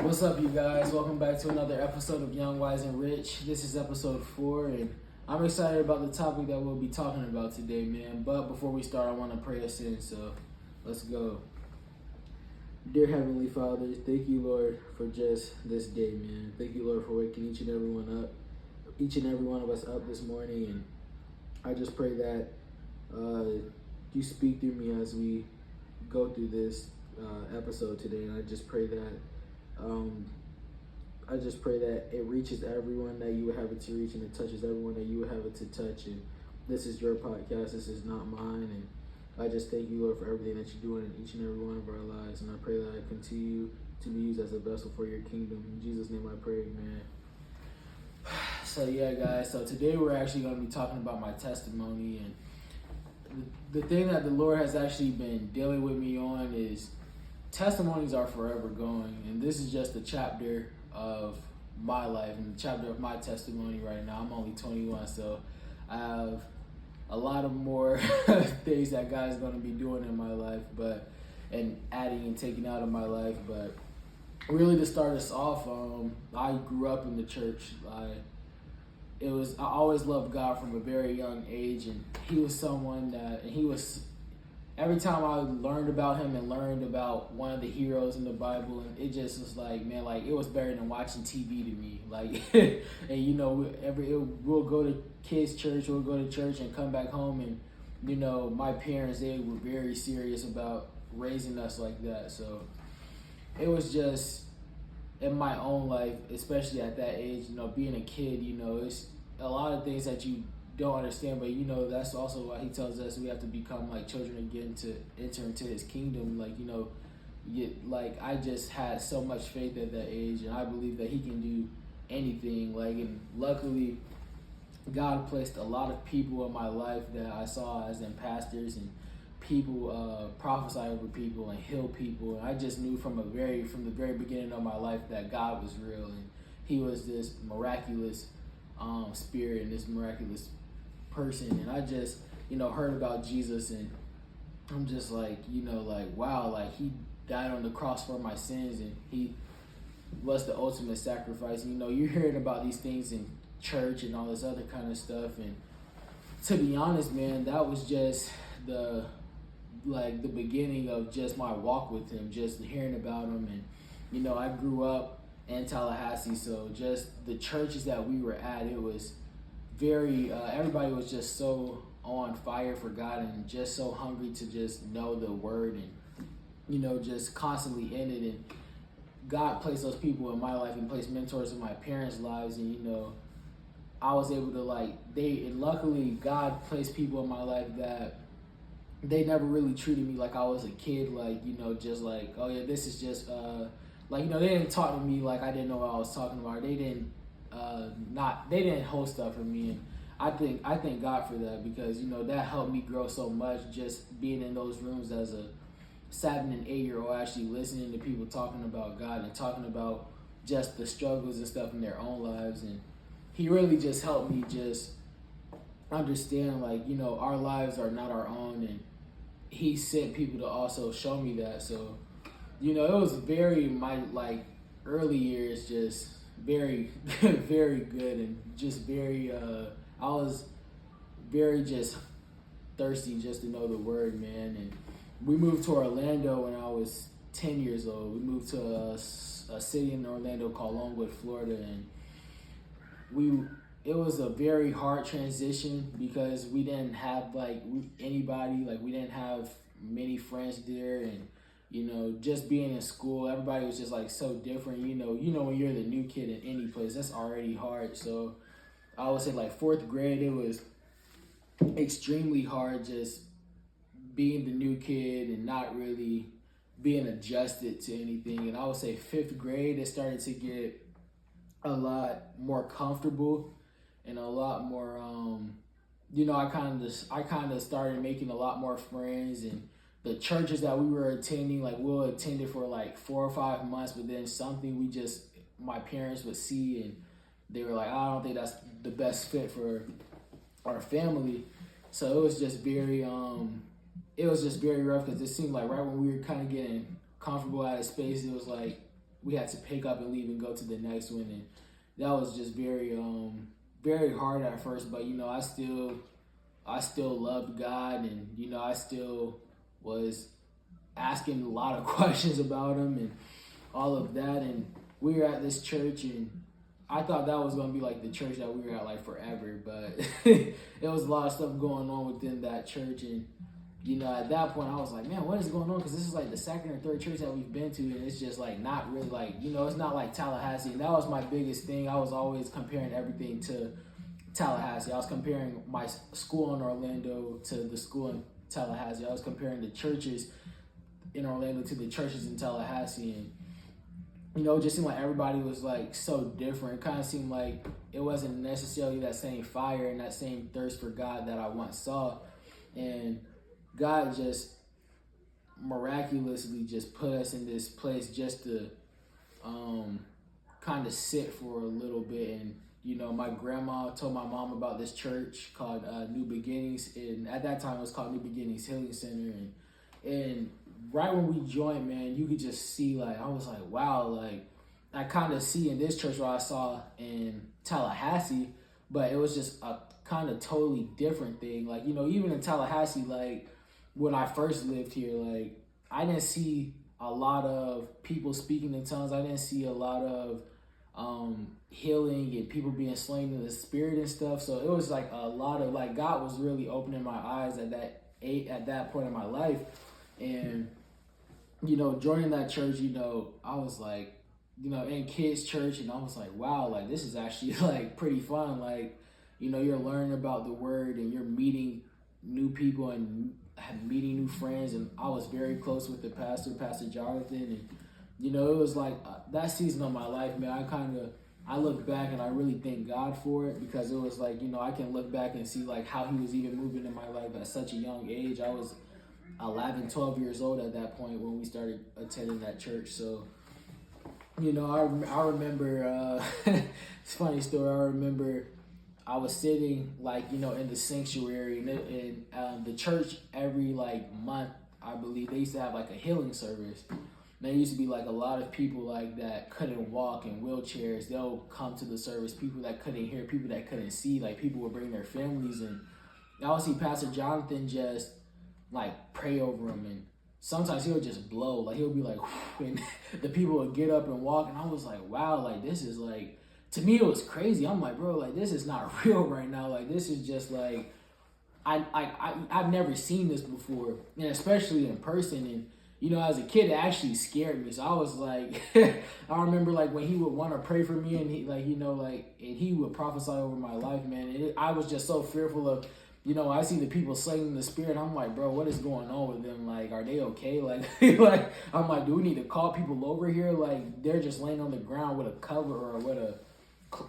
What's up, you guys? Welcome back to another episode of Young, Wise, and Rich. This is episode 4, and I'm excited about the topic that we'll be talking about today, man. But before we start, I want to pray us in, so let's go. Dear Heavenly Father, thank you, Lord, for just this day, man. Thank you, Lord, for waking each and every one of us up this morning, and I just pray that you speak through me as we go through this episode today, and I just pray that it reaches everyone that you would have it to reach, and it touches everyone that you would have it to touch. And this is your podcast. This is not mine. And I just thank you, Lord, for everything that you're doing in each and every one of our lives. And I pray that I continue to be used as a vessel for your kingdom. In Jesus' name I pray, amen. So yeah, guys. So today we're actually going to be talking about my testimony. And the thing that the Lord has actually been dealing with me on is testimonies are forever going, and this is just a chapter of my life and the chapter of my testimony right now. I'm only 21, so I have a lot of more things that God is going to be doing in my life, and adding and taking out of my life. But really, to start us off, I grew up in the church. I always loved God from a very young age, and he was someone that, and he was. Every time I learned about him and learned about one of the heroes in the Bible, and it just was like, man, like it was better than watching TV to me. Like, and you know, we'll go to kids' church, we'll go to church and come back home, and you know, my parents, they were very serious about raising us like that. So it was just in my own life, especially at that age, you know, being a kid, you know, it's a lot of things that you don't understand, but you know, that's also why he tells us we have to become like children again to enter into his kingdom. Like, you know, like I just had so much faith at that age, and I believe that he can do anything. Like, and luckily God placed a lot of people in my life that I saw as in pastors and people prophesy over people and heal people. And I just knew from the very beginning of my life that God was real, and he was this miraculous spirit and this miraculous person. And I just, you know, heard about Jesus, and I'm just like, you know, like, wow, like he died on the cross for my sins, and he was the ultimate sacrifice. And, you know, you're hearing about these things in church and all this other kind of stuff, and to be honest, man, that was just the beginning of just my walk with him, just hearing about him. And you know, I grew up in Tallahassee, so just the churches that we were at, it was very everybody was just so on fire for God and just so hungry to just know the word, and you know, just constantly in it. And God placed those people in my life and placed mentors in my parents' lives, and you know, I was able to luckily God placed people in my life that they never really treated me like I was a kid, like, you know, just like, oh yeah, this is just like, you know, they didn't talk to me like I didn't know what I was talking about. They didn't hold stuff for me, and I thank God for that, because you know, that helped me grow so much, just being in those rooms as a 7 and 8 year old, actually listening to people talking about God and talking about just the struggles and stuff in their own lives. And he really just helped me just understand, like, you know, our lives are not our own, and he sent people to also show me that. So, you know, it was my early years just very very good, and just very I was very just thirsty just to know the word, man. And we moved to Orlando when I was 10 years old. We moved to a city in Orlando called Longwood, Florida, and it was a very hard transition because we didn't have anybody, we didn't have many friends there. And you know, just being in school, everybody was just like so different. You know, when you're the new kid in any place, that's already hard. So I would say like 4th grade, it was extremely hard just being the new kid and not really being adjusted to anything. And I would say 5th grade, it started to get a lot more comfortable and a lot more, you know, I kind of started making a lot more friends. And the churches that we were attending, like we'll attend it for like 4 or 5 months, but then something my parents would see, and they were like, I don't think that's the best fit for our family. So it was just very rough, because it seemed like right when we were kind of getting comfortable out of space, it was like we had to pick up and leave and go to the next one, and that was just very hard at first. But I still loved God, and I still was asking a lot of questions about him and all of that. And we were at this church, and I thought that was going to be like the church that we were at like forever, but it was a lot of stuff going on within that church. And at that point I was like, man, what is going on? Because this is like the second or third church that we've been to, and it's just like not really like, it's not like Tallahassee. And that was my biggest thing. I was always comparing everything to Tallahassee. I was comparing my school in Orlando to the school in Tallahassee. I was comparing the churches in Orlando to the churches in Tallahassee, and it just seemed like everybody was like so different. It kind of seemed like it wasn't necessarily that same fire and that same thirst for God that I once saw. And God just miraculously just put us in this place just to kind of sit for a little bit. And my grandma told my mom about this church called New Beginnings, and at that time it was called New Beginnings Healing Center. And right when we joined, man, you could just see, like, I was like, wow, like, I kind of see in this church what I saw in Tallahassee, but it was just a kind of totally different thing. Like, even in Tallahassee, like, when I first lived here, like, I didn't see a lot of people speaking in tongues. I didn't see a lot of healing and people being slain in the spirit and stuff. So it was like a lot of, like, God was really opening my eyes at that point in my life. And joining that church, I was like, in kids church, and I was like, wow, like, this is actually like pretty fun. Like, you're learning about the word, and you're meeting new people and meeting new friends. And I was very close with the pastor, Pastor Jonathan. And it was like that season of my life, man, I look back and I really thank God for it, because it was like, I can look back and see like how he was even moving in my life at such a young age. I was 11, 12 years old at that point when we started attending that church. So, I remember, it's a funny story. I remember I was sitting like, in the sanctuary, and the church every like month, I believe, they used to have like a healing service. There used to be like a lot of people like that couldn't walk in wheelchairs. They'll come to the service, people that couldn't hear, people that couldn't see, like people would bring their families. And I would see Pastor Jonathan just like pray over him, and sometimes he'll just blow, like he'll be like, and the people would get up and walk. And I was like, wow, like this is like, to me it was crazy. I'm like, bro, like this is not real right now. Like this is just like, I've never seen this before, and especially in person. And as a kid, it actually scared me. So I was like, I remember like when he would want to pray for me, and he like, and he would prophesy over my life, man. And I was just so fearful of, I see the people slain in the spirit. I'm like, bro, what is going on with them? Like, are they okay? Like, like, I'm like, do we need to call people over here? Like, they're just laying on the ground with a cover or with a,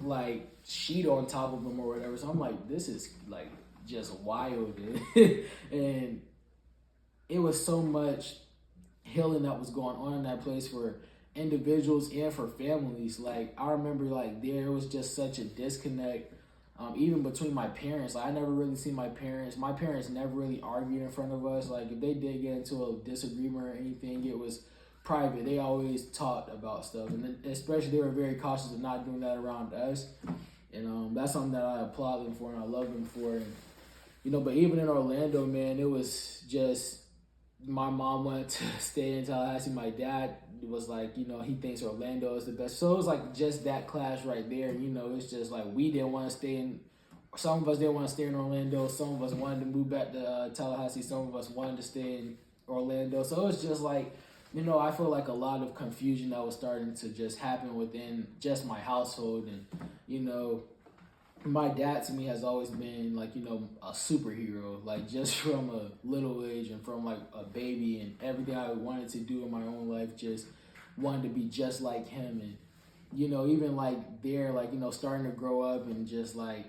like, sheet on top of them or whatever. So I'm like, this is, like, just wild. And it was so much healing that was going on in that place for individuals and for families. Like, I remember, like, there was just such a disconnect. Even between my parents. Like, I never really seen my parents. My parents never really argued in front of us. Like, if they did get into a disagreement or anything, it was private. They always talked about stuff. And then especially they were very cautious of not doing that around us. And that's something that I applaud them for and I love them for. And, but even in Orlando, man, it was just, my mom wanted to stay in Tallahassee. My dad was like, he thinks Orlando is the best. So it was like just that clash right there. It's just like we didn't want to stay in. Some of us didn't want to stay in Orlando. Some of us wanted to move back to Tallahassee. Some of us wanted to stay in Orlando. So it was just like, I feel like a lot of confusion that was starting to just happen within just my household. And, my dad to me has always been like, a superhero, like just from a little age and from like a baby, and everything I wanted to do in my own life, just wanted to be just like him. And, even like there, like, starting to grow up and just like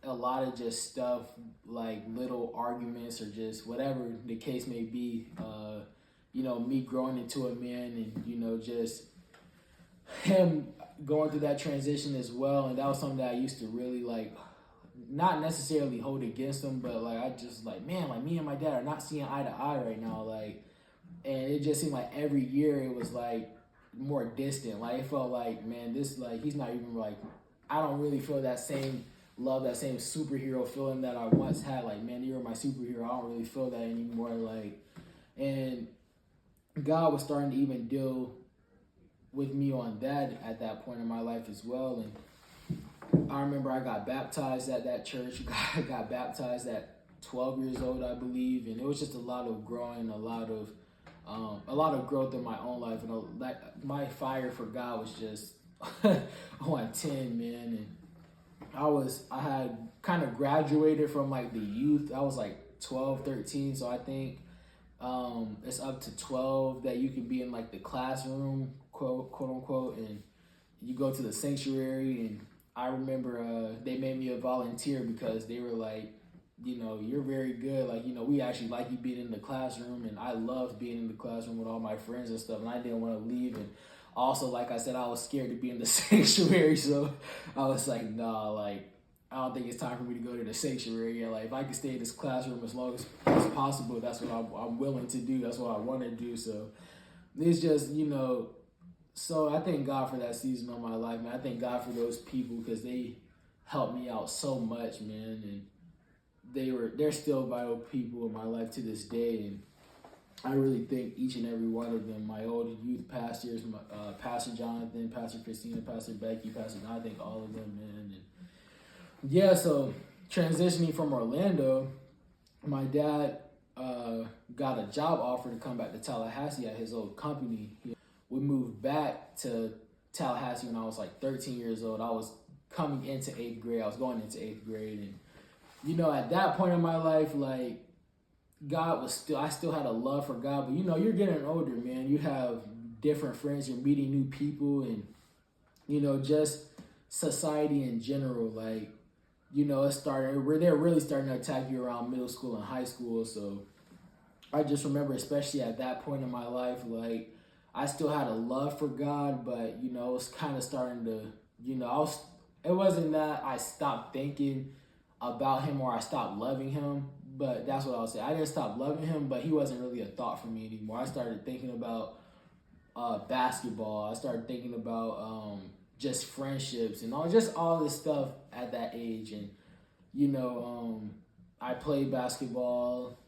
a lot of just stuff, like little arguments or just whatever the case may be, me growing into a man and, just him going through that transition as well. And that was something that I used to really like, not necessarily hold against him, but like I just like, man, like me and my dad are not seeing eye to eye right now. Like, and it just seemed like every year it was like more distant. Like it felt like, man, this like he's not even like, I don't really feel that same love, that same superhero feeling that I once had. Like, man, you were my superhero. I don't really feel that anymore. Like, and God was starting to even deal with me on that at that point in my life as well. And I remember I got baptized at that church. I got baptized at 12 years old, I believe, and it was just a lot of growing, a lot of growth in my own life, and like my fire for God was just on 10, man. And I had kind of graduated from like the youth. I was like 12, 13, so I think it's up to 12 that you can be in like the classroom, quote unquote, and you go to the sanctuary. And I remember they made me a volunteer because they were like, you're very good. Like, we actually like you being in the classroom. And I loved being in the classroom with all my friends and stuff. And I didn't want to leave. And also, like I said, I was scared to be in the sanctuary. So I was like, nah, like, I don't think it's time for me to go to the sanctuary. Yeah, like if I can stay in this classroom as long as possible, that's what I'm willing to do. That's what I want to do. So it's just, so I thank God for that season of my life, man. I thank God for those people because they helped me out so much, man. And they're still vital people in my life to this day. And I really thank each and every one of them, my old youth pastors, Pastor Jonathan, Pastor Christina, Pastor Becky, Pastor John. I thank all of them, man. And yeah, so transitioning from Orlando, my dad got a job offer to come back to Tallahassee at his old company. We moved back to Tallahassee when I was like 13 years old. I was coming into 8th grade. I was going into 8th grade. And, at that point in my life, like, I still had a love for God. But, you're getting older, man. You have different friends. You're meeting new people. And, just society in general, like, they're really starting to attack you around middle school and high school. So I just remember, especially at that point in my life, like I still had a love for God, but it was kind of starting to, it wasn't that I stopped thinking about him or I stopped loving him, but that's what I was saying. I didn't stop loving him, but he wasn't really a thought for me anymore. I started thinking about basketball. I started thinking about just friendships and all this stuff at that age. And I played basketball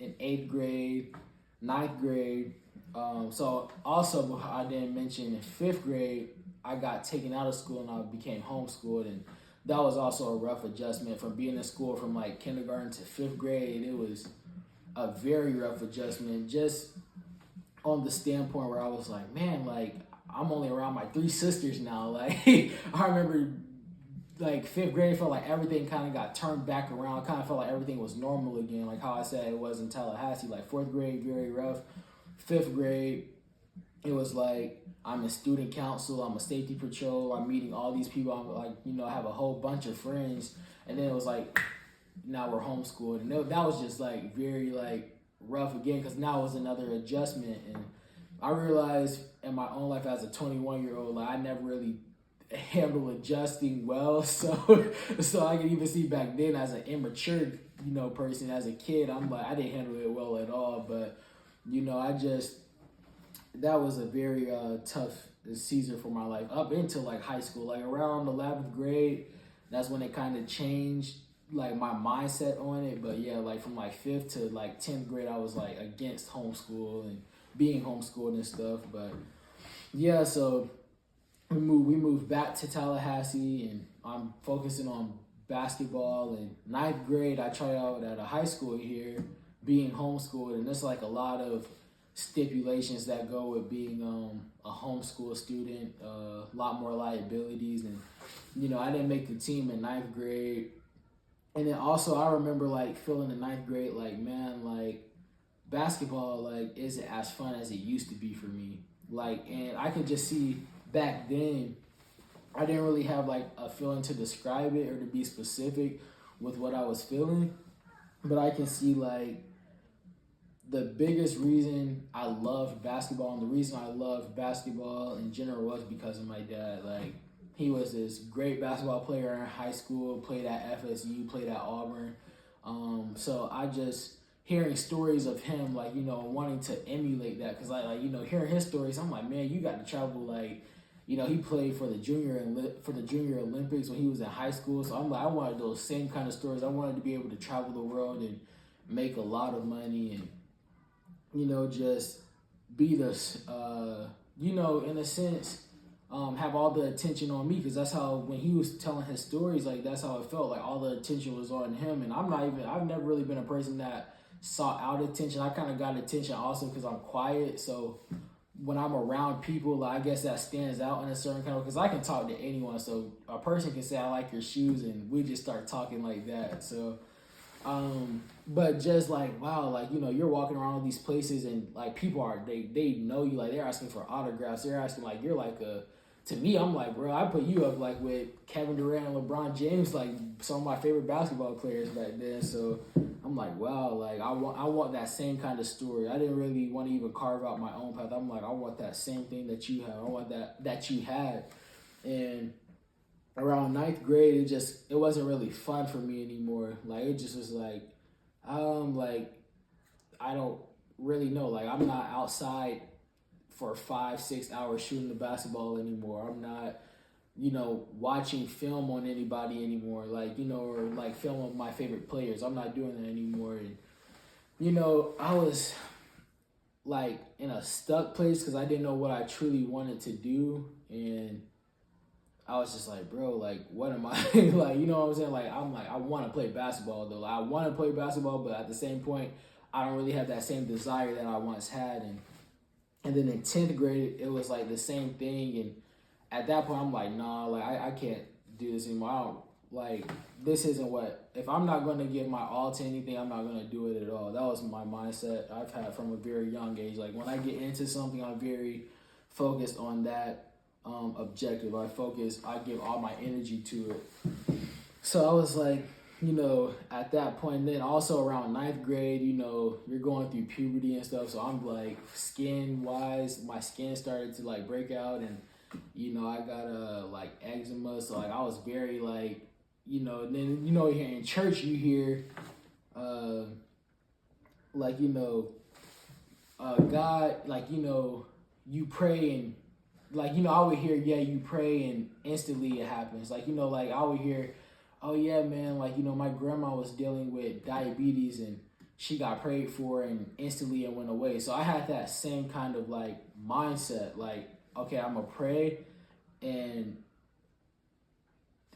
in 8th grade, 9th grade. So also I didn't mention in 5th grade I got taken out of school and I became homeschooled, and that was also a rough adjustment from being in school from like kindergarten to 5th grade. It was a very rough adjustment, just on the standpoint where I was like, man, like I'm only around my 3 sisters now. Like I remember like 5th grade felt like everything kind of got turned back around. Kind of felt like everything was normal again. Like how I said it was in Tallahassee. Like 4th grade, very rough. 5th grade, it was like I'm in student council. I'm a safety patrol. I'm meeting all these people. I'm like, I have a whole bunch of friends. And then it was like, now we're homeschooled. And that was just like very like rough again, because now it was another adjustment. And I realized in my own life as a 21-year-old, like I never really handled adjusting well. So I can even see back then as an immature, person, as a kid, I'm like, I didn't handle it well at all. But, that was a very tough season for my life up until like high school. Like around 11th grade, that's when it kind of changed like my mindset on it. But yeah, like from like 5th to like 10th grade, I was like against homeschool and being homeschooled and stuff. But yeah, so we moved back to Tallahassee, and I'm focusing on basketball. In 9th grade, I tried out at a high school here, being homeschooled, and there's like a lot of stipulations that go with being a homeschool student, a lot more liabilities. And I didn't make the team in 9th grade. And then also I remember like feeling in 9th grade like, man, like basketball like isn't as fun as it used to be for me. Like, and I could just see back then I didn't really have like a feeling to describe it or to be specific with what I was feeling, but I can see like the biggest reason I loved basketball, and the reason I loved basketball in general, was because of my dad. Like, he was this great basketball player in high school, played at FSU, played at Auburn. So hearing stories of him, like, you know, wanting to emulate that. Because, like, you know, hearing his stories, I'm like, man, you got to travel, like, you know, he played for the junior Olympics when he was in high school. So I'm like, I wanted those same kind of stories. I wanted to be able to travel the world and make a lot of money and, you know, just be this, you know, in a sense, have all the attention on me, because that's how, when he was telling his stories, like, that's how it felt, like all the attention was on him. And I've never really been a person that sought out attention. I kind of got attention also because I'm quiet. So when I'm around people, like, I guess that stands out in a certain kind of, because I can talk to anyone. So a person can say, I like your shoes, and we just start talking like that. So, but just like, wow, like, you know, you're walking around all these places and like people they know you, like they're asking for autographs. They're asking, like, you're like to me, I'm like, bro, I put you up like with Kevin Durant and LeBron James, like some of my favorite basketball players back then. So I'm like, wow, like I want that same kind of story. I didn't really want to even carve out my own path. I'm like, I want that same thing that you have. I want that you had. And around ninth grade, it wasn't really fun for me anymore. Like, it just was like, like, I don't really know. Like, I'm not outside for 5-6 hours shooting the basketball anymore. I'm not, you know, watching film on anybody anymore. Like, you know, or like film of my favorite players. I'm not doing that anymore. And, you know, I was like in a stuck place because I didn't know what I truly wanted to do. And I was just like, bro, like, what am I? Like, you know what I'm saying? Like, I'm like, I want to play basketball, though. Like, I want to play basketball, but at the same point, I don't really have that same desire that I once had. And then in 10th grade, it was like the same thing. And at that point, I'm like, nah, like, I can't do this anymore. I don't, like, this isn't what, if I'm not going to give my all to anything, I'm not going to do it at all. That was my mindset I've had from a very young age. Like, when I get into something, I'm very focused on that objective. I give all my energy to it. So I was like, you know, at that point, then also around ninth grade, you know, you're going through puberty and stuff. So I'm like, skin wise, my skin started to like break out, and, you know, I got like eczema. So like I was very like, you know, and then, you know, here in church you hear like, you know, God, like, you know, you pray and, like, you know, I would hear, yeah, you pray and instantly it happens. Like, you know, like I would hear, oh yeah, man, like, you know, my grandma was dealing with diabetes and she got prayed for and instantly it went away. So I had that same kind of like mindset, like, okay, I'm gonna pray and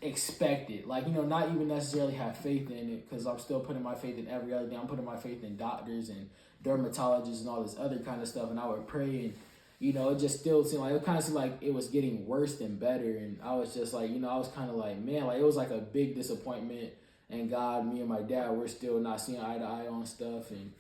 expect it. Like, you know, not even necessarily have faith in it, because I'm still putting my faith in every other thing. I'm putting my faith in doctors and dermatologists and all this other kind of stuff. And I would pray, and, you know, it just still seemed like, it kind of seemed like it was getting worse than better. And I was just like, you know, I was kind of like, man, like, it was like a big disappointment. And God, me and my dad, we're still not seeing eye to eye on stuff. And,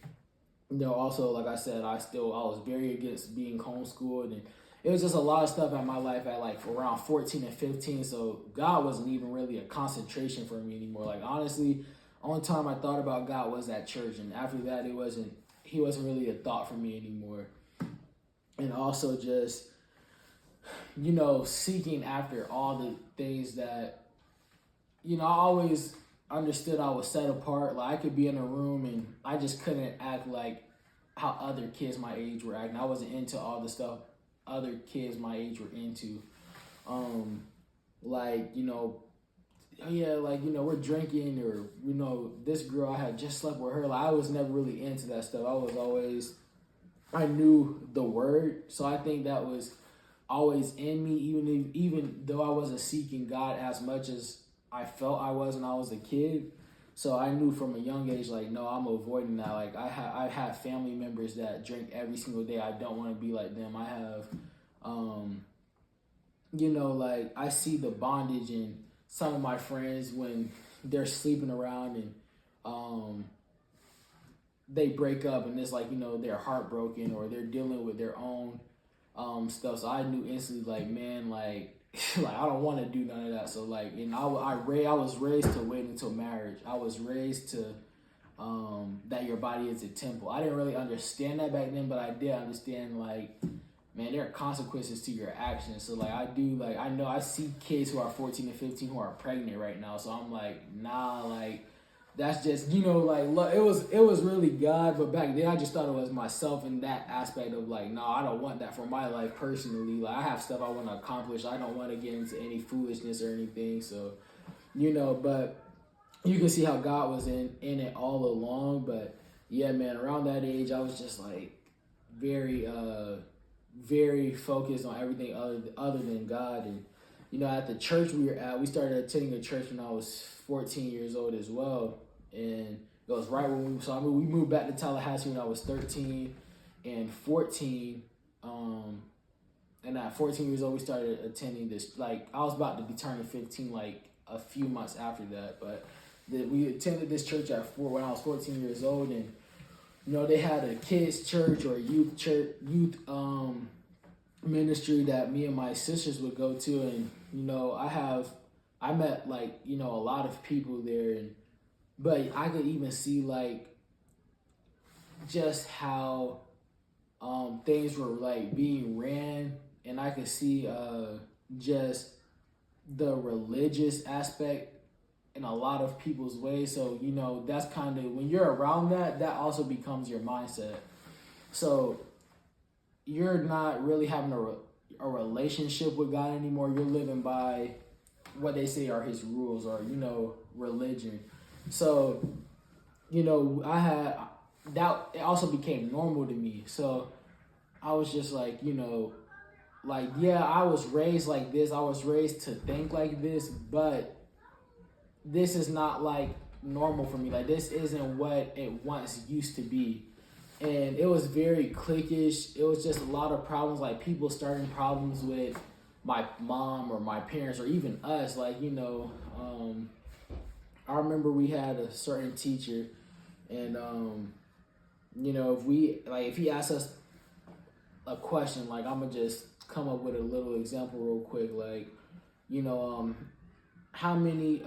you know, also, like I said, I was very against being homeschooled. And it was just a lot of stuff in my life at like around 14 and 15. So God wasn't even really a concentration for me anymore. Like, honestly, only time I thought about God was at church. And after that, he wasn't really a thought for me anymore. And also just, you know, seeking after all the things that, you know, I always understood I was set apart. Like, I could be in a room and I just couldn't act like how other kids my age were acting. I wasn't into all the stuff other kids my age were into. Like, you know, oh yeah, like, you know, we're drinking, or, you know, this girl, I had just slept with her. Like, I was never really into that stuff. I knew the word, so I think that was always in me, even though I wasn't seeking God as much as I felt I was when I was a kid. So I knew from a young age, like, no, I'm avoiding that. Like, I have family members that drink every single day. I don't want to be like them. I have, you know, like, I see the bondage in some of my friends when they're sleeping around and they break up, and it's like, you know, they're heartbroken or they're dealing with their own stuff. So I knew instantly, like, man, like, like, I don't want to do none of that. So, like, and I was raised to wait until marriage. I was raised to that your body is a temple. I didn't really understand that back then, but I did understand, like, man, there are consequences to your actions. So, like, I know I see kids who are 14 and 15 who are pregnant right now. So I'm like, nah, like, that's just, like, look, it was really God, but back then I just thought it was myself in that aspect of like, no, I don't want that for my life personally. Like, I have stuff I want to accomplish. I don't want to get into any foolishness or anything. So, but you can see how God was in it all along. But yeah, man, around that age, I was just like very very focused on everything other than God. And at the church we were at, we started attending a church when I was 14 years old as well. And it was right when we moved back to Tallahassee when I was 13 and 14. And at 14 years old, we started attending this. Like, I was about to be turning 15 like a few months after that. But we attended this church when I was 14 years old. And they had a kids church or youth ministry that me and my sisters would go to. And I met like a lot of people there. But I could even see like just how things were like being ran, and I could see just the religious aspect in a lot of people's ways. So that's kind of, when you're around that also becomes your mindset. So you're not really having a relationship with God anymore. You're living by what they say are His rules, or religion. So I had that. It also became normal to me. So I was just like, like, yeah, I was raised like this. I was raised to think like this, but this is not like normal for me. Like, this isn't what it once used to be. And it was very cliquish. It was just a lot of problems, like people starting problems with my mom or my parents or even us. Like, I remember we had a certain teacher, and if he asked us a question, like, I'm gonna just come up with a little example real quick, like, how many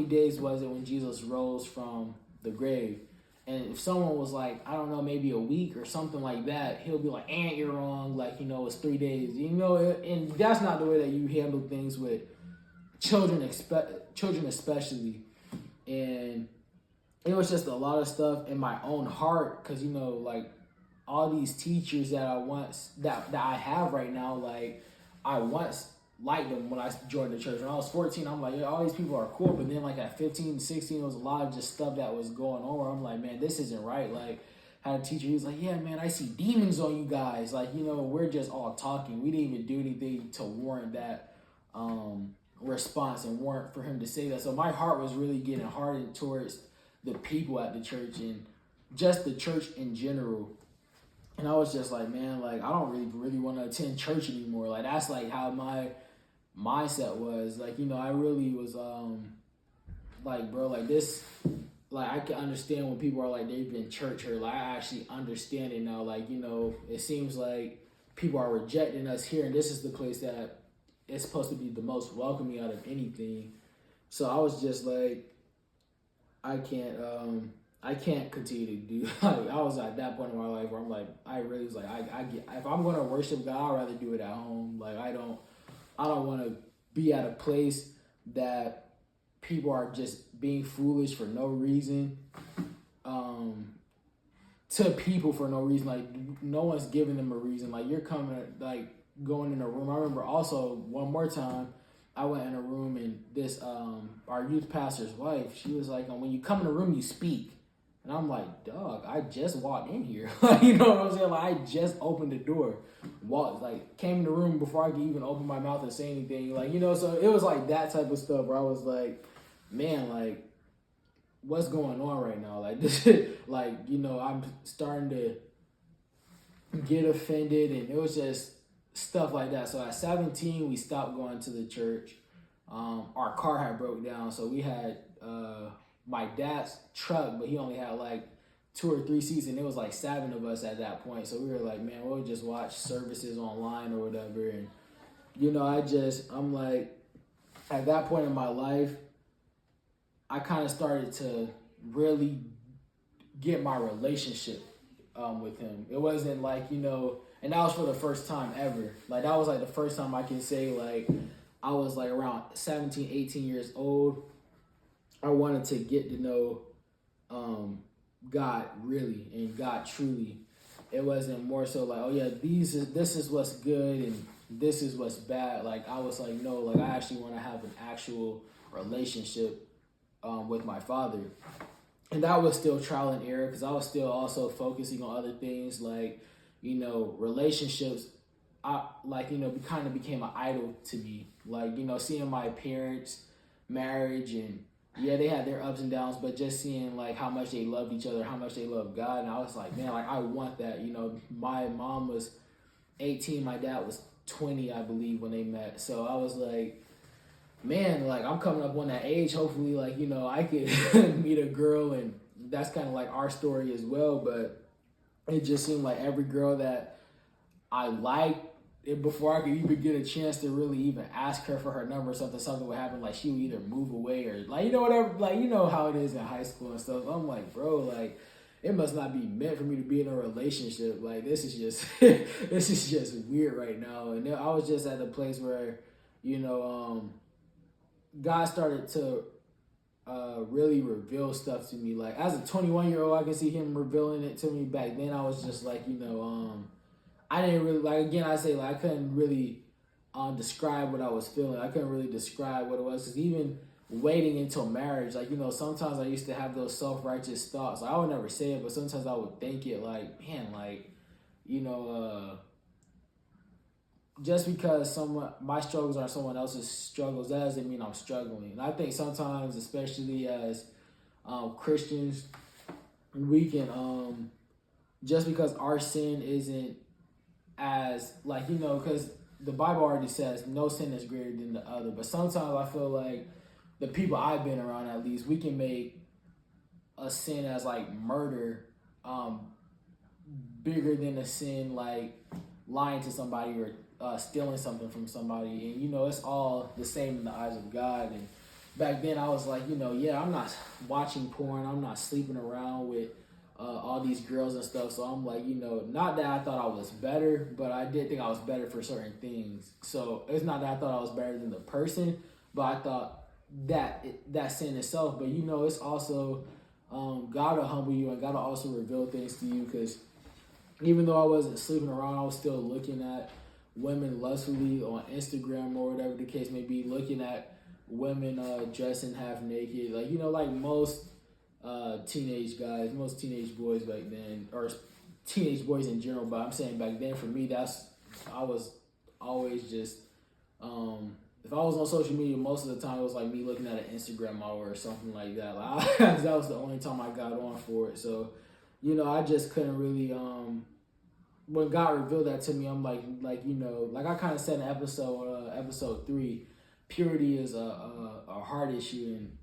days was it when Jesus rose from the grave? And if someone was like, I don't know, maybe a week or something like that, he'll be like, you're wrong. Like, it's 3 days. And that's not the way that you handle things with children, especially. And it was just a lot of stuff in my own heart, because like, all these teachers that I have right now, like, I once liked them when I joined the church. When I was 14, I'm like, yeah, all these people are cool. But then like at 15, 16, there was a lot of just stuff that was going on where I'm like, man, this isn't right. Like, had a teacher, he was like, yeah, man, I see demons on you guys. Like, we're just all talking. We didn't even do anything to warrant that response and warrant for him to say that. So my heart was really getting hardened towards the people at the church and just the church in general. And I was just like, man, like, I don't really want to attend church anymore. Like, that's like how my mindset was. Like, I really was like, bro, like, this, like, I can understand when people are like, they've been church hurt. Like, I actually understand it now. Like, it seems like people are rejecting us here, and this is the place that it's supposed to be the most welcoming out of anything. So I was just like, I can't continue to do. Like, I was at that point in my life where I'm like, I really was like, I get, if I'm gonna worship God, I'd rather do it at home. Like, I don't want to be at a place that people are just being foolish for no reason, to people for no reason. Like, no one's giving them a reason. Like, you're going in a room. I remember also one more time, I went in a room, and this our youth pastor's wife, she was like, when you come in a room, you speak. And I'm like, dog, I just walked in here. Like, you know what I'm saying? Like, I just opened the door, came in the room before I could even open my mouth and say anything. Like, so it was like that type of stuff where I was like, man, like, what's going on right now? Like, this is, like, I'm starting to get offended, and it was just stuff like that. So at 17, we stopped going to the church. Our car had broke down, so we had my dad's truck, but he only had like 2 or 3 seats, and it was like 7 of us at that point. So we were like, man, we'll just watch services online or whatever. And I'm like, at that point in my life, I kind of started to really get my relationship with him. It wasn't like, and that was for the first time ever. Like, that was like the first time I can say, like, I was like around 17, 18 years old. I wanted to get to know God really and God truly. It wasn't more so like, oh yeah, this is what's good and this is what's bad. Like I was like, no, like I actually want to have an actual relationship with my Father. And that was still trial and error because I was still also focusing on other things like, relationships. I kind of became an idol to me. Like, seeing my parents' marriage and yeah, they had their ups and downs, but just seeing like how much they loved each other, how much they loved God, and I was like, man, like I want that. My mom was 18, my dad was 20, I believe, when they met. So I was like, man, like I'm coming up on that age. Hopefully, like I could meet a girl, and that's kind of like our story as well. But it just seemed like every girl that I liked, before I could even get a chance to really even ask her for her number or something would happen. Like she would either move away or like whatever. Like how it is in high school and stuff. I'm like, bro, like it must not be meant for me to be in a relationship. Like this is just this is just weird right now. And I was just at the place where God started to really reveal stuff to me. Like as a 21-year-old, I can see him revealing it to me. Back then I was just like, I didn't really, like, again, I say, like, I couldn't really describe what I was feeling. I couldn't really describe what it was. Because even waiting until marriage, like, sometimes I used to have those self-righteous thoughts. Like, I would never say it, but sometimes I would think it, like, man, like, just because my struggles are someone else's struggles, that doesn't mean I'm struggling. And I think sometimes, especially as Christians, we can, just because our sin isn't as like because the Bible already says no sin is greater than the other, but sometimes I feel like the people I've been around, at least, we can make a sin as like murder bigger than a sin like lying to somebody or stealing something from somebody, and it's all the same in the eyes of God. And back then I was like, yeah, I'm not watching porn, I'm not sleeping around with all these girls and stuff. So I'm like, not that I thought I was better, but I did think I was better for certain things. So it's not that I thought I was better than the person, but I thought that sin itself. But it's also God will humble you, and God will also reveal things to you. Because even though I wasn't sleeping around, I was still looking at women lustfully on Instagram or whatever the case may be, looking at women dressing half naked, like like most teenage guys, most teenage boys back then, or teenage boys in general, but I'm saying back then for me, I was always just, if I was on social media, most of the time it was like me looking at an Instagram model or something like that. Like that was the only time I got on for it. So, I just couldn't really, when God revealed that to me, I'm like I kind of said in episode 3, purity is a heart issue, and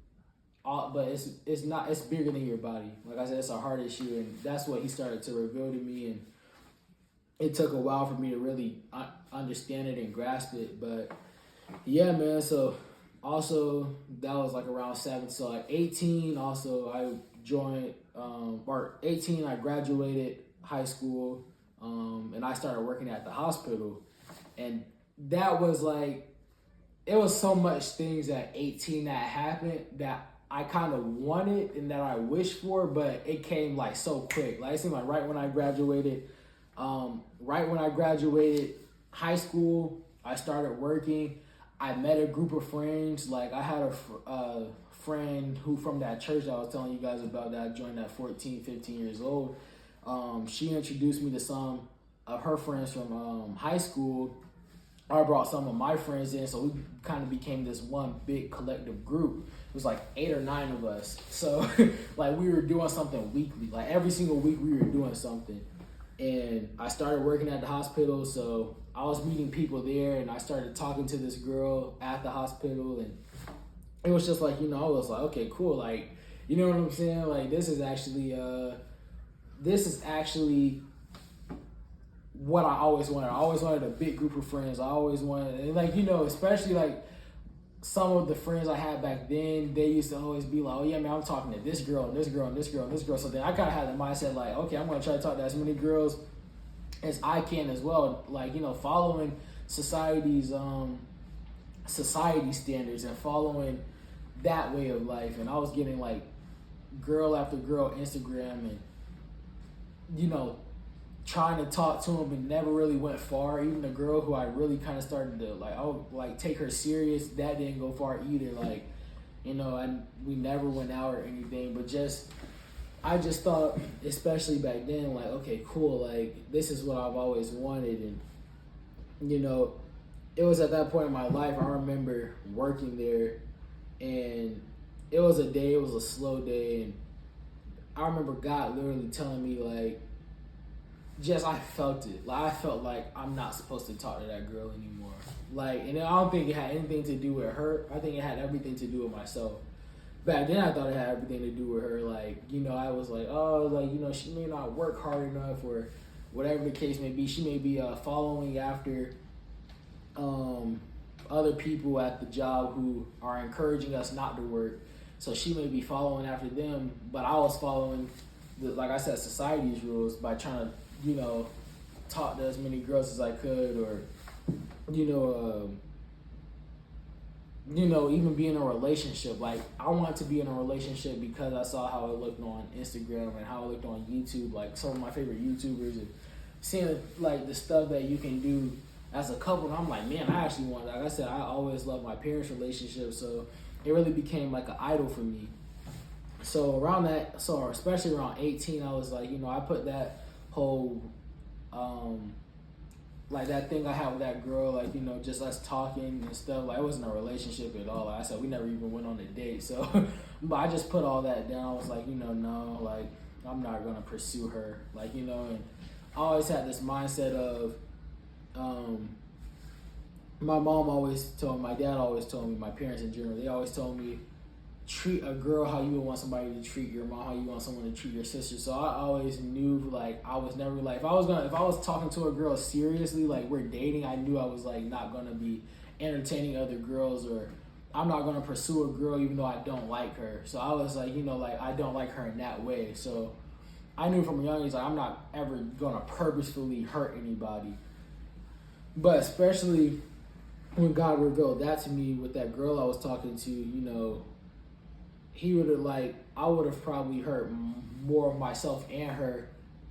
but it's bigger than your body. Like I said, it's a heart issue, and that's what he started to reveal to me. And it took a while for me to really understand it and grasp it. But yeah, man. So also that was like around 7. So at 18, also I joined. Or 18, I graduated high school, and I started working at the hospital, and that was like, it was so much things at 18 that happened that I kind of wanted and that I wished for, but it came like so quick. Like it seemed like right when I graduated high school, I started working. I met a group of friends. Like I had a friend who from that church that I was telling you guys about that I joined at 14, 15 years old. She introduced me to some of her friends from high school. I brought some of my friends in, so we kind of became this one big collective group. It was like 8 or 9 of us. So like we were doing something weekly. Like every single week we were doing something. And I started working at the hospital, so I was meeting people there, and I started talking to this girl at the hospital, and it was just like, I was like, okay, cool. Like, you know what I'm saying? Like this is actually what I always wanted. I always wanted a big group of friends. I always wanted, and like, especially like some of the friends I had back then, they used to always be like, oh yeah, man, I'm talking to this girl and this girl and this girl and this girl. So then I kind of had the mindset like, okay, I'm going to try to talk to as many girls as I can as well. Like, following society standards and following that way of life, and I was getting like girl after girl Instagram, and trying to talk to him, but never really went far. Even the girl who I really kind of started to like, I would like take her serious. That didn't go far either. Like, we never went out or anything. But I just thought, especially back then, like, okay, cool. Like, this is what I've always wanted, and it was at that point in my life. I remember working there, and it was a slow day, and I remember God literally telling me like. I felt it. Like, I felt like I'm not supposed to talk to that girl anymore. Like, and I don't think it had anything to do with her. I think it had everything to do with myself. Back then, I thought it had everything to do with her. Like, I was like, oh, like, she may not work hard enough, or whatever the case may be. She may be following after other people at the job who are encouraging us not to work. So she may be following after them, but I was following, like I said, society's rules by trying to talk to as many girls as I could, or, even be in a relationship. Like, I wanted to be in a relationship because I saw how it looked on Instagram and how it looked on YouTube, like some of my favorite YouTubers, and seeing like the stuff that you can do as a couple. And I'm like, man, I actually want, like I said, I always loved my parents' relationship, so it really became like an idol for me. So especially around 18, I was like, I put that whole like that thing I had with that girl, like, just us talking and stuff. Like, it wasn't a relationship at all. Like I said, we never even went on a date. So but I just put all that down. I was like, no, like, I'm not gonna pursue her, like, and I always had this mindset of my mom always told me, my dad always told me, my parents in general, they always told me, treat a girl how you would want somebody to treat your mom, how you want someone to treat your sister. So I always knew, like, I was never like, if I was talking to a girl seriously, like we're dating, I knew I was like not gonna be entertaining other girls, or I'm not gonna pursue a girl even though I don't like her. So I was like, like, I don't like her in that way. So I knew from a young age, like, I'm not ever gonna purposefully hurt anybody. But especially when God revealed that to me with that girl I was talking to, he would have, like, I would have probably hurt more of myself and her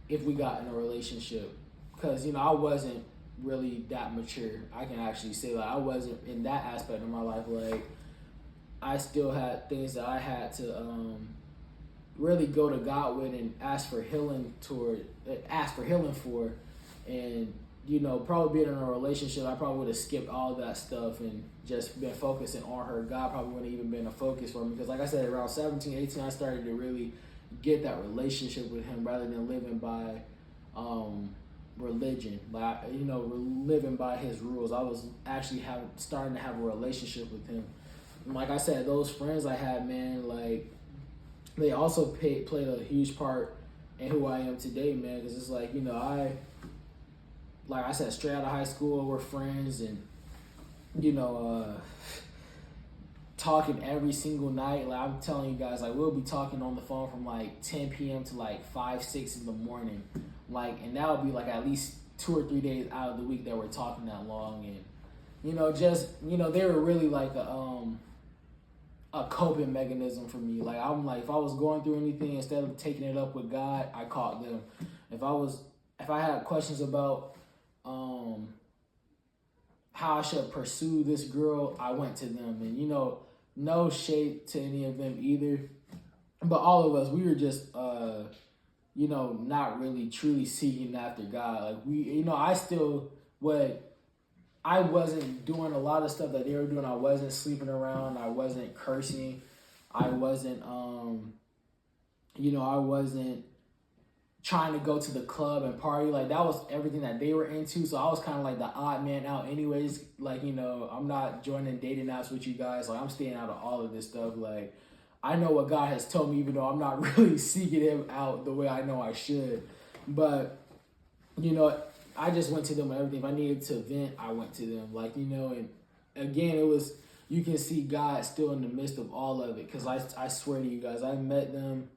if we got in a relationship. Because, I wasn't really that mature. I can actually say, like, I wasn't in that aspect of my life. Like, I still had things that I had to really go to God with and ask for healing for. And, probably being in a relationship, I probably would have skipped all that stuff and just been focusing on her. God probably wouldn't have even been a focus for me. Because like I said, around 17, 18, I started to really get that relationship with him rather than living by religion. Like, living by his rules. I was actually starting to have a relationship with him. And like I said, those friends I had, man, like, they also played a huge part in who I am today, man. Because it's like, like I said, straight out of high school, we're friends, and talking every single night. Like, I'm telling you guys, like, we'll be talking on the phone from like 10 p.m. to like 5, 6 in the morning. Like, and that would be like at least 2 or 3 days out of the week that we're talking that long. And they were really like a coping mechanism for me. Like, I'm like, if I was going through anything, instead of taking it up with God, I called them. If I had questions about how I should pursue this girl, I went to them. And no shade to any of them either, but all of us, we were just not really truly seeking after God. Like, we, I wasn't doing a lot of stuff that they were doing. I wasn't sleeping around, I wasn't cursing, I wasn't I wasn't trying to go to the club and party. Like, that was everything that they were into. So I was kind of like the odd man out anyways. Like, I'm not joining dating apps with you guys. Like, I'm staying out of all of this stuff. Like, I know what God has told me, even though I'm not really seeking him out the way I know I should. But, I just went to them with everything. If I needed to vent, I went to them. Like, and again, it was, you can see God still in the midst of all of it. Because I swear to you guys, I met them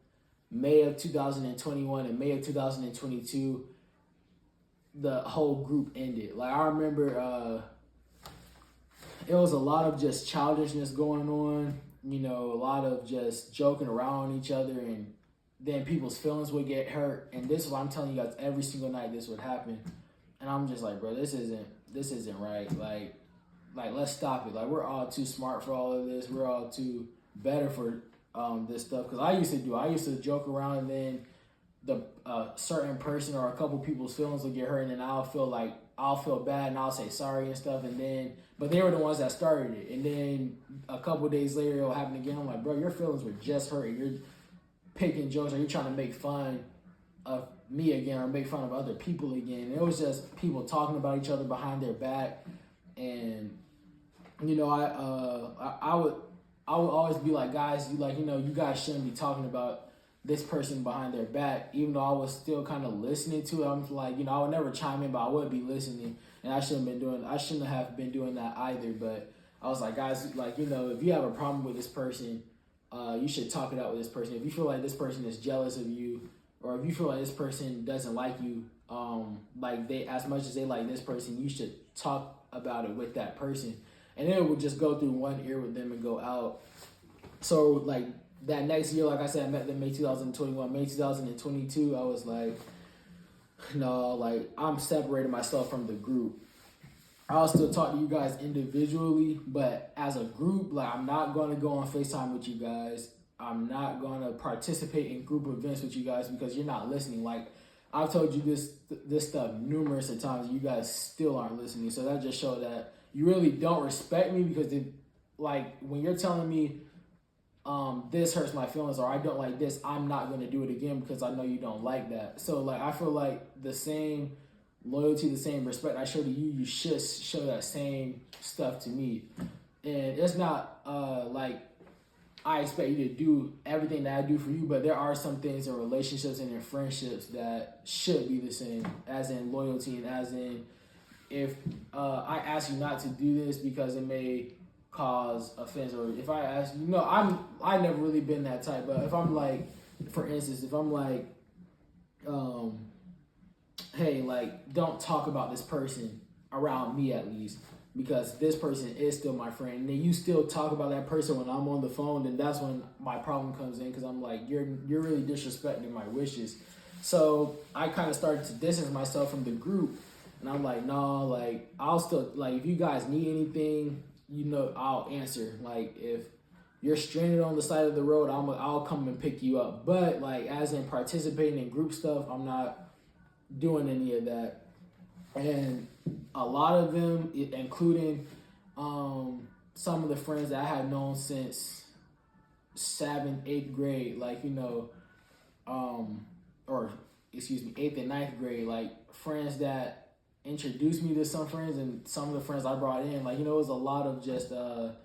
May of 2021 and May of 2022, the whole group ended. Like, I remember it was a lot of just childishness going on. a lot of just joking around each other, and then people's feelings would get hurt. And this is what I'm telling you guys, every single night this would happen. And I'm just like, bro, this isn't right. Like let's stop it. Like, we're all too smart for all of this. We're all too better for this stuff. Because I used to joke around, and then the certain person or a couple people's feelings will get hurt, and then I'll feel bad, and I'll say sorry and stuff, and then, but they were the ones that started it, and then a couple days later it'll happen again. I'm like, bro, your feelings were just hurt, and you're picking jokes, or you're trying to make fun of me again, or make fun of other people again. And it was just people talking about each other behind their back, and I would always be like, guys, you guys shouldn't be talking about this person behind their back, even though I was still kind of listening to it. I'm like, I would never chime in, but I would be listening, and I shouldn't have been doing that either. But I was like, guys, if you have a problem with this person, you should talk it out with this person. If you feel like this person is jealous of you, or if you feel like this person doesn't like you, as much as they like this person, you should talk about it with that person. And then it would just go through one ear with them and go out. So that next year, like I said, I met them May 2021. May 2022, I was like, no, I'm separating myself from the group. I'll still talk to you guys individually, but as a group, I'm not going to go on FaceTime with you guys. I'm not going to participate in group events with you guys because you're not listening. I've told you this stuff numerous of times, and you guys still aren't listening. So that just showed that you really don't respect me, because when you're telling me, this hurts my feelings, or I don't like this, I'm not going to do it again because I know you don't like that. So I feel like the same loyalty, the same respect I show to you, you should show that same stuff to me. And it's not I expect you to do everything that I do for you, but there are some things in relationships and in friendships that should be the same, as in loyalty, and as in, if I ask you not to do this because it may cause offense, or if I ask you, I've never really been that type, but if I'm for instance, if I'm hey, don't talk about this person around me, at least, because this person is still my friend, and then you still talk about that person when I'm on the phone, then that's when my problem comes in, because I'm like, you're really disrespecting my wishes. So I kind of started to distance myself from the group, and I'm like, no, I'll still, if you guys need anything, I'll answer. If you're stranded on the side of the road, I'll come and pick you up. But as in participating in group stuff, I'm not doing any of that. And a lot of them, including some of the friends that I had known since 7th, 8th grade, 8th and 9th grade, friends that introduced me to some friends, and some of the friends I brought in, it was a lot of just, you're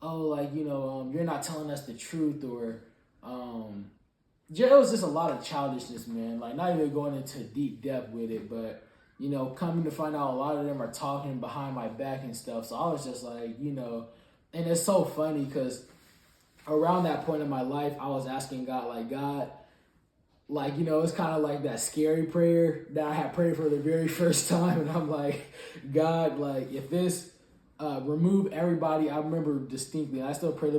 not telling us the truth, or, it was just a lot of childishness, man. Not even going into deep depth with it, but, coming to find out a lot of them are talking behind my back and stuff. So I was just and it's so funny because around that point in my life, I was asking God, God, it's kind of like that scary prayer that I had prayed for the very first time. And I'm like, God, if this, remove everybody. I remember distinctly, and I still pray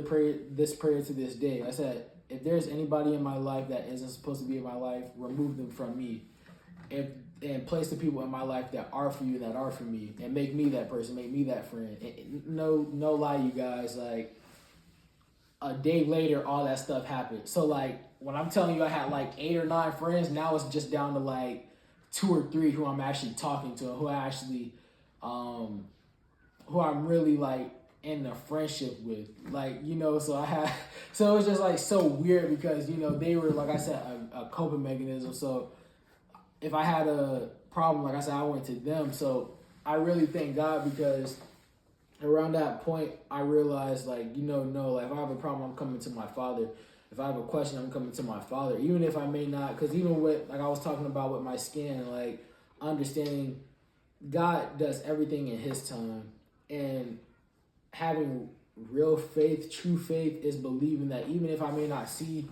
this prayer to this day. I said, if there's anybody in my life that isn't supposed to be in my life, remove them from me. And place the people in my life that are for you, that are for me, and make me that person, make me that friend. And no lie, you guys, a day later, all that stuff happened. So when I'm telling you I had 8 or 9 friends, now it's just down to 2 or 3 who I'm actually talking to, who I actually, who I'm really in a friendship with, so it was just so weird because, they were, like I said, a coping mechanism. So if I had a problem, like I said, I went to them. So I really thank God, because around that point, I realized, if I have a problem, I'm coming to my Father. If I have a question, I'm coming to my Father. Even if I may not, because even with, I was talking about with my skin, understanding God does everything in His time. And having real faith, true faith, is believing that even if I may not see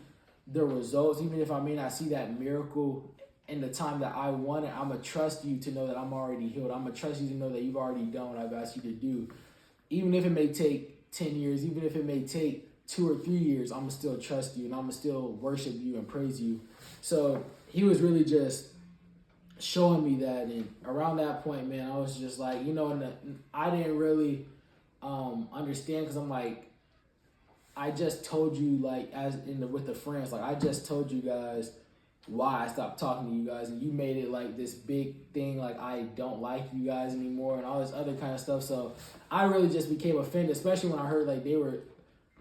the results, even if I may not see that miracle in the time that I want it, I'm going to trust you to know that I'm already healed. I'm going to trust you to know that you've already done what I've asked you to do. Even if it may take 10 years, even if it may take 2 or 3 years, I'm gonna still trust you and I'm gonna still worship you and praise you. So he was really just showing me that. And around that point, man, I was just like, I didn't really understand, because I'm like, I just told you, like, with the friends, like, I just told you guys why I stopped talking to you guys, and you made it like this big thing, like I don't like you guys anymore and all this other kind of stuff. So I really just became offended, especially when I heard like they were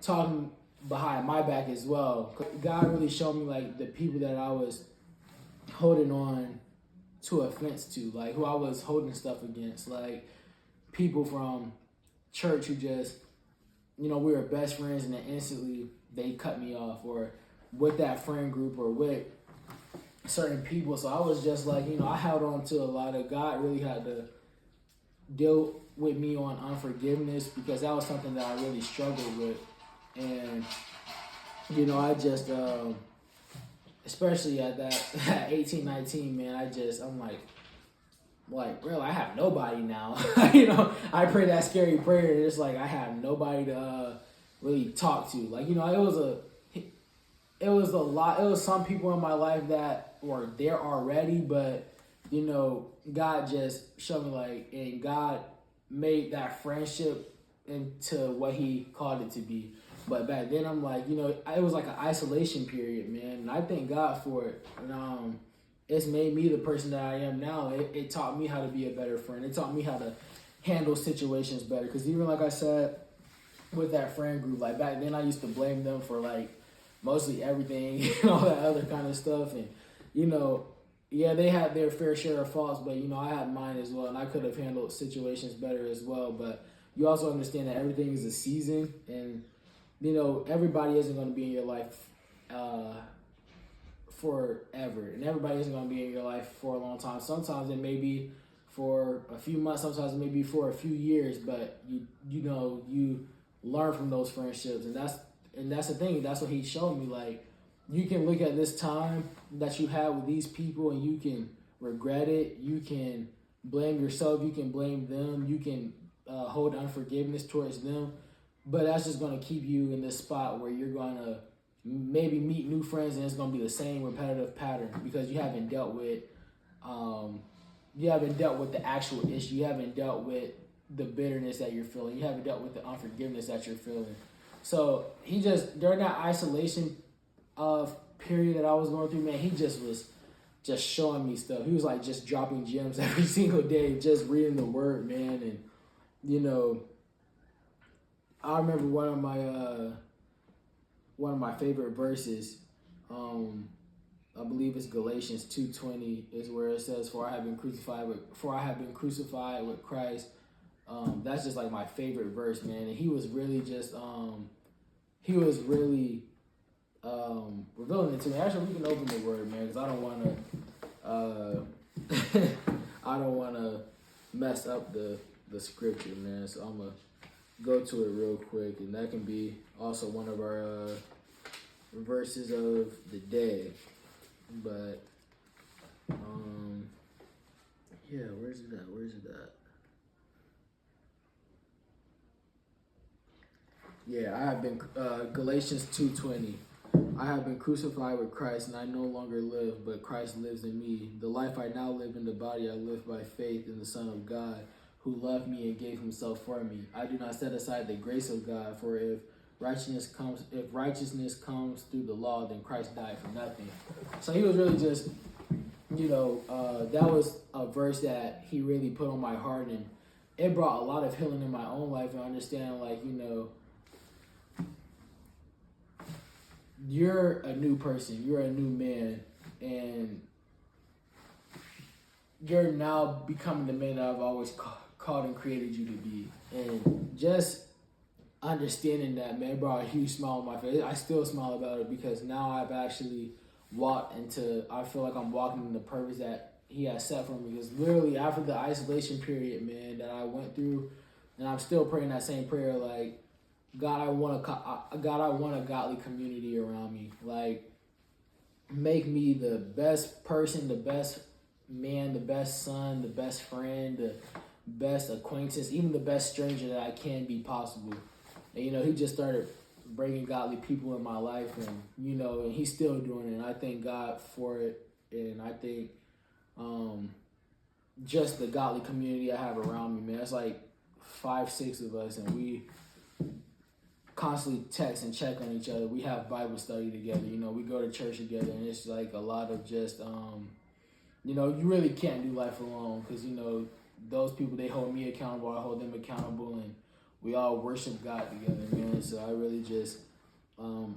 talking behind my back as well. God really showed me like the people that I was holding on to offense to, like who I was holding stuff against, like people from church who just, we were best friends and then instantly they cut me off, or with that friend group or with certain people. So I was just like, I held on to a lot of, God really had to deal with me on unforgiveness, because that was something that I really struggled with. And, I just, especially at that 18, 19, man, I'm like, bro, I have nobody now. I pray that scary prayer, and it's like I have nobody to really talk to. Like, it was a lot. It was some people in my life that were there already, but God just showed me, like, and God made that friendship into what He called it to be. But back then, I'm like, it was like an isolation period, man, and I thank God for it. And it's made me the person that I am now. It taught me how to be a better friend. It taught me how to handle situations better. Because even like I said, with that friend group, like back then, I used to blame them for like mostly everything and all that other kind of stuff. And yeah, they had their fair share of faults, but I had mine as well, and I could have handled situations better as well. But you also understand that everything is a season, and everybody isn't going to be in your life forever, and everybody isn't going to be in your life for a long time. Sometimes it may be for a few months, sometimes it may be for a few years, but you learn from those friendships, and that's the thing. That's what He showed me. Like, you can look at this time that you had with these people and you can regret it. You can blame yourself. You can blame them. You can hold unforgiveness towards them. But that's just going to keep you in this spot where you're going to maybe meet new friends and it's going to be the same repetitive pattern, because you haven't dealt with the actual issue. You haven't dealt with the bitterness that you're feeling. You haven't dealt with the unforgiveness that you're feeling. So He just, during that isolation period that I was going through, man, He just was just showing me stuff. He was like just dropping gems every single day, just reading the Word, man. And I remember one of my favorite verses. I believe it's Galatians 2:20 is where it says, "For I have been crucified with Christ." That's just like my favorite verse, man. And he was really just revealing it to me. Actually, we can open the Word, man, because I don't want to mess up the scripture, man. So I'm gonna go to it real quick, and that can be also one of our verses of the day. But yeah, where's it at? Yeah, I have been Galatians 2:20. I have been crucified with Christ, and I no longer live, but Christ lives in me. The life I now live in the body, I live by faith in the Son of God, who loved me and gave Himself for me. I do not set aside the grace of God, for if righteousness comes through the law, then Christ died for nothing. So he was really just, that was a verse that he really put on my heart, and it brought a lot of healing in my own life, and understand, like, you're a new person, you're a new man, and you're now becoming the man that I've always called and created you to be. And just understanding that, man, brought a huge smile on my face. I still smile about it, because now I've actually I feel like I'm walking in the purpose that He has set for me. Because literally after the isolation period, man, that I went through, and I'm still praying that same prayer, like, God, I want a godly community around me. Like, make me the best person, the best man, the best son, the best friend, the best acquaintance, even the best stranger that I can be possible. And, He just started bringing godly people in my life, and and he's still doing it. And I thank God for it, and I think just the godly community I have around me, man. It's like 5-6 of us, and we constantly text and check on each other. We have Bible study together. We go to church together, and it's like a lot of just you really can't do life alone, because those people, they hold me accountable, I hold them accountable, and we all worship God together, man. So I really just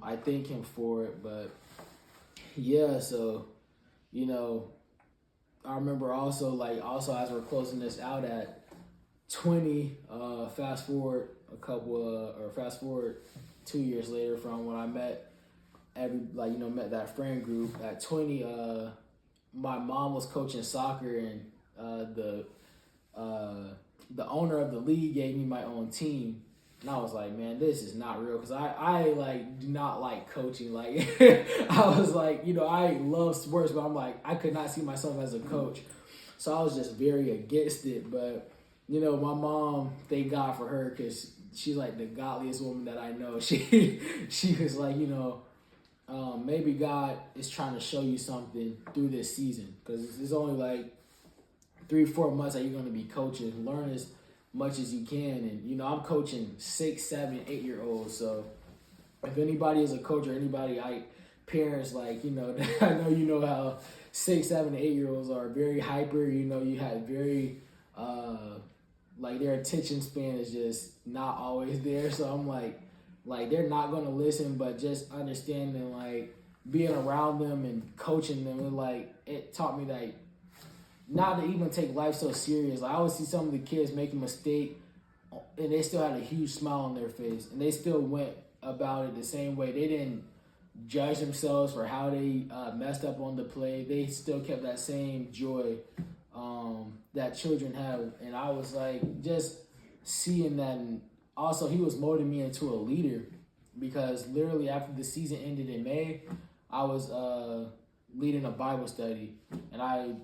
I thank him for it. But yeah, so I remember also as we're closing this out at 20, fast forward 2 years later from when I met met that friend group at 20. My mom was coaching soccer, and the owner of the league gave me my own team. And I was like, man, this is not real, because I do not like coaching. Like, I was like, I love sports, but I'm like, I could not see myself as a coach. So I was just very against it. But, my mom, thank God for her, because she's like the godliest woman that I know. She was like, maybe God is trying to show you something through this season, because it's only like 3-4 months that you're going to be coaching. Learn as much as you can. And I'm coaching 6, 7, 8-year-olds. So if anybody is a coach, or anybody, parents, I know how 6, 7, 8-year-olds are very hyper. You have very their attention span is just not always there. So I'm like they're not going to listen, but just understanding, being around them and coaching them, it taught me that not to even take life so serious. I always see some of the kids make a mistake, and they still had a huge smile on their face, and they still went about it the same way. They didn't judge themselves for how they messed up on the play. They still kept that same joy that children have. And I was just seeing that. And also, he was molding me into a leader, because literally after the season ended in May, I was leading a Bible study, and I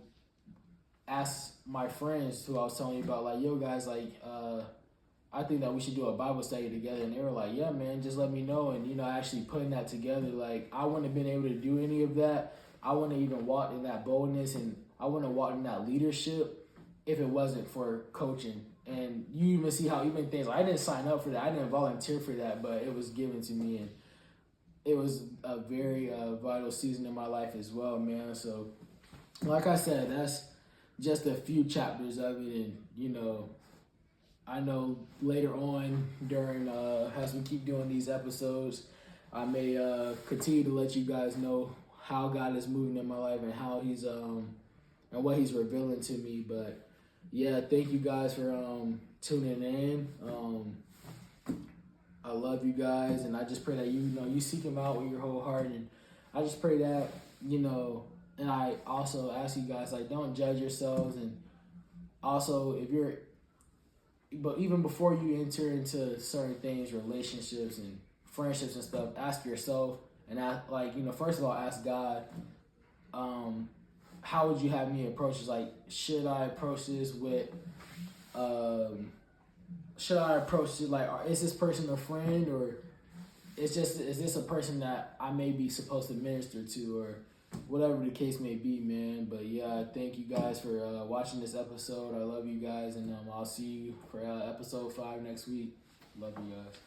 asked my friends who I was telling you about, yo guys, I think that we should do a Bible study together. And they were like, yeah, man, just let me know. And, actually putting that together, I wouldn't have been able to do any of that. I wouldn't have even walked in that boldness, and I wouldn't have walked in that leadership if it wasn't for coaching. And you even see how even things, I didn't sign up for that. I didn't volunteer for that, but it was given to me. And it was a very vital season in my life as well, man. So, like I said, that's just a few chapters of it. And, I know later on during, as we keep doing these episodes, I may continue to let you guys know how God is moving in my life, and how he's, and what he's revealing to me. But yeah, thank you guys for tuning in. I love you guys, and I just pray that you seek him out with your whole heart. And I just pray that, and I also ask you guys, don't judge yourselves. And also, but even before you enter into certain things, relationships and friendships and stuff, ask yourself, and first of all, ask God, how would you have me approach this? Should I approach this with, is this person a friend, or is this a person that I may be supposed to minister to, or whatever the case may be, man. But yeah, thank you guys for watching this episode. I love you guys, and I'll see you for episode 5 next week. Love you guys.